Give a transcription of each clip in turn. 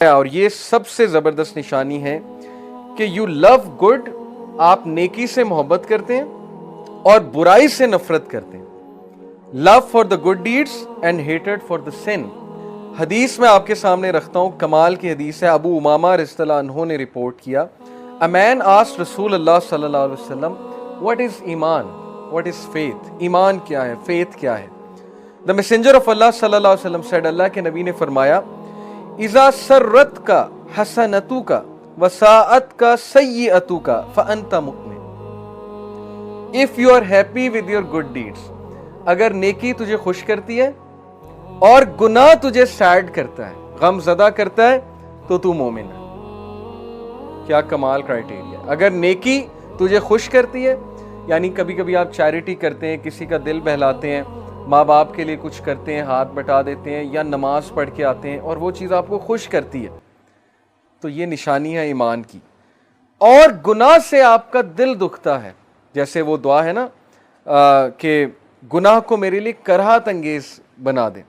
اور یہ سب سے زبردست نشانی ہے کہ یو لو گڈ، آپ نیکی سے محبت کرتے ہیں اور برائی سے نفرت کرتے ہیں. Love for the good deeds and hated for the sin. حدیث میں آپ کے سامنے رکھتا ہوں، کمال کی حدیث ہے. ابو امامہ رضی اللہ عنہ نے رپورٹ کیا، a man asked رسول اللہ صلی اللہ علیہ وسلم what is ایمان، what is faith، ایمان کیا ہے، faith کیا ہے. The messenger of Allah صلی اللہ علیہ وسلم said، اللہ کے نبی نے فرمایا، اذا سرت کا حسنتو کا وساعت کا سیئتو کا فانت مؤمن. if you are happy with your good deeds، اگر نیکی تجھے خوش کرتی ہے اور گناہ تجھے سیڈ کرتا ہے، غم زدہ کرتا ہے، تو مومن ہے. کیا کمال کرائٹیریا. اگر نیکی تجھے خوش کرتی ہے، یعنی کبھی کبھی آپ چیریٹی کرتے ہیں، کسی کا دل بہلاتے ہیں، ماں باپ کے لیے کچھ کرتے ہیں، ہاتھ بٹا دیتے ہیں، یا نماز پڑھ کے آتے ہیں اور وہ چیز آپ کو خوش کرتی ہے، تو یہ نشانی ہے ایمان کی. اور گناہ سے آپ کا دل دکھتا ہے، جیسے وہ دعا ہے نا کہ گناہ کو میرے لیے کراہت انگیز بنا دے.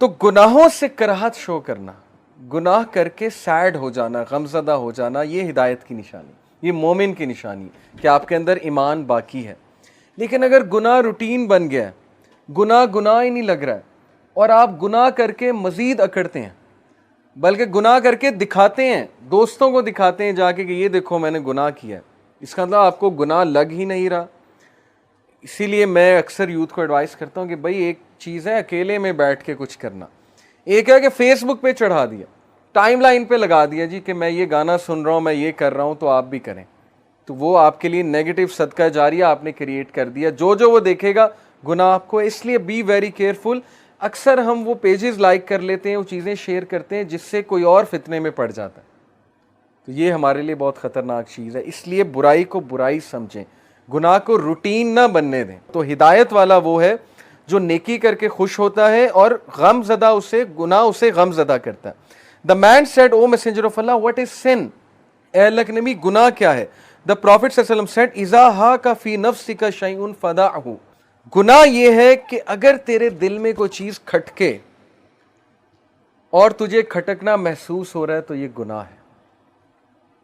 تو گناہوں سے کراہت شو کرنا، گناہ کر کے سیڈ ہو جانا، غمزدہ ہو جانا، یہ ہدایت کی نشانی، یہ مومن کی نشانی کہ آپ کے اندر ایمان باقی ہے. لیکن اگر گناہ روٹین بن گیا ہے، گناہ ہی نہیں لگ رہا ہے، اور آپ گناہ کر کے مزید اکڑتے ہیں، بلکہ گناہ کر کے دکھاتے ہیں، دوستوں کو دکھاتے ہیں جا کے کہ یہ دیکھو میں نے گناہ کیا ہے، اس کا مطلب آپ کو گناہ لگ ہی نہیں رہا. اسی لیے میں اکثر یوتھ کو ایڈوائز کرتا ہوں کہ بھائی ایک چیز ہے اکیلے میں بیٹھ کے کچھ کرنا، ایک ہے کہ فیس بک پہ چڑھا دیا، ٹائم لائن پہ لگا دیا جی کہ میں یہ گانا سن رہا ہوں، میں یہ کر رہا ہوں، تو آپ بھی کریں. تو وہ آپ کے لیے نیگیٹو صدقہ جاریہ آپ نے کریٹ کر دیا. جو وہ دیکھے گا گناہ آپ کو. اس لیے بی ویری کیئرفل. اکثر ہم وہ پیجز لائک کر لیتے ہیں، وہ چیزیں شیئر کرتے ہیں جس سے کوئی اور فتنے میں پڑ جاتا ہے. تو یہ ہمارے لیے بہت خطرناک چیز ہے. اس لیے برائی کو برائی سمجھیں، گناہ کو روٹین نہ بننے دیں. تو ہدایت والا وہ ہے جو نیکی کر کے خوش ہوتا ہے اور غم زدہ گناہ اسے غم زدہ کرتا ہے. The man said, O messenger of Allah, what is sin؟ اے اللہ کے نبی گناہ کیا ہے؟ The Prophet صلی اللہ علیہ وسلم said, اذا ہاک فی نفسک شیء فدعہ. گناہ یہ ہے کہ اگر تیرے دل میں کوئی چیز کھٹکے اور تجھے کھٹکنا محسوس ہو رہا ہے تو یہ گناہ ہے.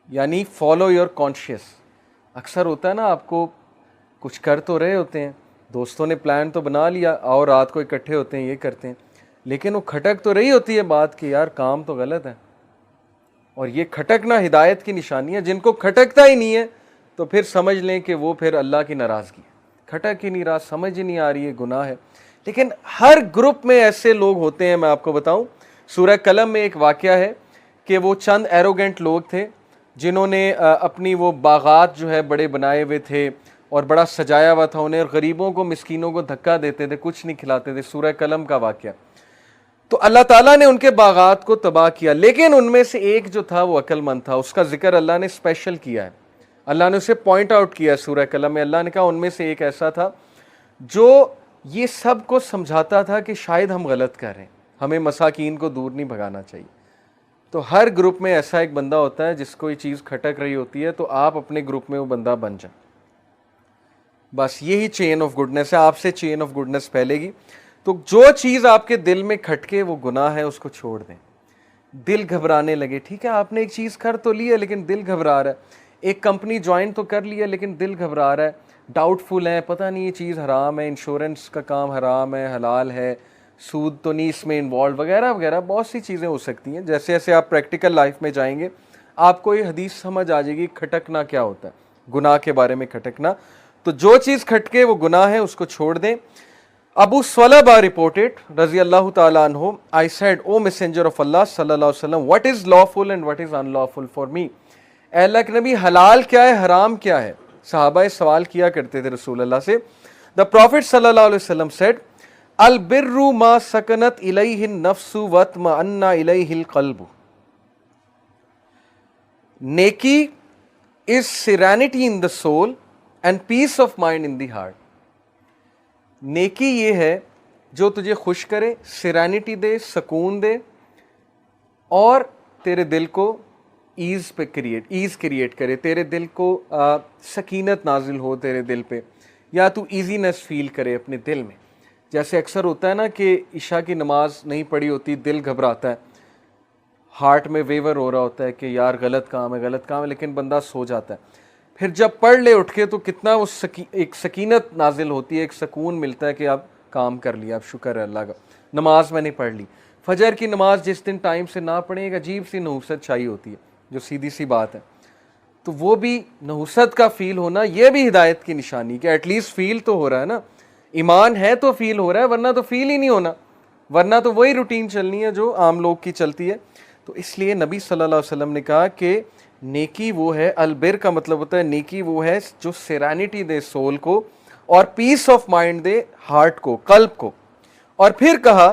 یعنی فالو یور کانشیس. اکثر ہوتا ہے نا، آپ کو کچھ کر تو رہے ہوتے ہیں، دوستوں نے پلان تو بنا لیا اور رات کو اکٹھے ہوتے ہیں، یہ کرتے ہیں، لیکن وہ کھٹک تو رہی ہوتی ہے بات کہ یار کام تو غلط ہے. اور یہ کھٹکنا ہدایت کی نشانی ہے. جن کو کھٹکتا ہی نہیں ہے تو پھر سمجھ لیں کہ وہ پھر اللہ کی ناراضگی ہے. کھٹک ہی نہیں رہا، سمجھ ہی نہیں آ رہی ہے، گناہ ہے. لیکن ہر گروپ میں ایسے لوگ ہوتے ہیں. میں آپ کو بتاؤں، سورہ قلم میں ایک واقعہ ہے کہ وہ چند ایروگنٹ لوگ تھے جنہوں نے اپنی وہ باغات جو ہے بڑے بنائے ہوئے تھے اور بڑا سجایا ہوا تھا انہیں، اور غریبوں کو مسکینوں کو دھکا دیتے تھے، کچھ نہیں کھلاتے تھے. سورہ قلم کا واقعہ. تو اللہ تعالیٰ نے ان کے باغات کو تباہ کیا، لیکن ان میں سے ایک جو تھا وہ عقل مند تھا. اس کا ذکر اللہ نے اسپیشل کیا ہے، اللہ نے اسے پوائنٹ آؤٹ کیا سورہ قلم میں. اللہ نے کہا ان میں سے ایک ایسا تھا جو یہ سب کو سمجھاتا تھا کہ شاید ہم غلط کر رہے ہیں، ہمیں مساکین کو دور نہیں بھگانا چاہیے. تو ہر گروپ میں ایسا ایک بندہ ہوتا ہے جس کو یہ چیز کھٹک رہی ہوتی ہے، تو آپ اپنے گروپ میں وہ بندہ بن جائیں. بس یہی چین آف گڈنس ہے، آپ سے چین آف گڈنس پھیلے گی. تو جو چیز آپ کے دل میں کھٹکے وہ گناہ ہے، اس کو چھوڑ دیں. دل گھبرانے لگے، ٹھیک ہے آپ نے ایک چیز کر تو لی ہے لیکن دل گھبرا رہا ہے. ایک کمپنی جوائن تو کر لی ہے لیکن دل گھبرا رہا ہے، ڈاؤٹ فل ہے، پتہ نہیں یہ چیز حرام ہے، انشورنس کا کام حرام ہے، حلال ہے، سود تو نہیں اس میں انوالو، وغیرہ وغیرہ. بہت سی چیزیں ہو سکتی ہیں. جیسے جیسے آپ پریکٹیکل لائف میں جائیں گے آپ کو یہ حدیث سمجھ آ جائے گی کھٹکنا کیا ہوتا ہے، گناہ کے بارے میں کھٹکنا. تو جو چیز کھٹکے وہ گناہ ہے، اس کو چھوڑ دیں. ابو ثعلبہ reported رضی اللہ تعالیٰ عنہ, I said, O messenger of Allah صلی اللہ علیہ وسلم, what is lawful and what is unlawful for me؟ اے اللہ کے نبی حلال کیا ہے، حرام کیا ہے؟ صحابہ سوال کیا کرتے تھے رسول اللہ سے. The Prophet صلی اللہ علیہ وسلم said, البر ما سکنت الیہ النفس واطمأن الیہ القلب. نیکی is serenity in the soul and peace of mind in the heart. نیکی یہ ہے جو تجھے خوش کرے، سیرینٹی دے، سکون دے، اور تیرے دل کو ایز کریٹ کرے، تیرے دل کو سکینت نازل ہو تیرے دل پہ، یا تو ایزینس فیل کرے اپنے دل میں. جیسے اکثر ہوتا ہے نا کہ عشاء کی نماز نہیں پڑھی ہوتی، دل گھبراتا ہے، ہارٹ میں ویور ہو رہا ہوتا ہے کہ یار غلط کام ہے, لیکن بندہ سو جاتا ہے. پھر جب پڑھ لے اٹھ کے تو کتنا وہ ایک سکینت نازل ہوتی ہے, ایک سکون ملتا ہے کہ اب کام کر لیا, اب شکر ہے اللہ کا. نماز میں نے پڑھ لی, فجر کی نماز جس دن ٹائم سے نہ پڑھیں ایک عجیب سی نحوست چھائی ہوتی ہے, جو سیدھی سی بات ہے. تو وہ بھی نحوست کا فیل ہونا, یہ بھی ہدایت کی نشانی کہ ایٹ لیسٹ فیل تو ہو رہا ہے نا. ایمان ہے تو فیل ہو رہا ہے, ورنہ تو فیل ہی نہیں ہونا, ورنہ تو وہی روٹین چلنی ہے جو عام لوگ کی چلتی ہے. تو اس لیے نبی صلی اللہ علیہ وسلم نے کہا کہ نیکی وہ ہے, البر کا مطلب ہوتا ہے نیکی وہ ہے جو سیرینٹی دے سول کو اور پیس آف مائنڈ دے ہارٹ کو, قلب کو. اور پھر کہا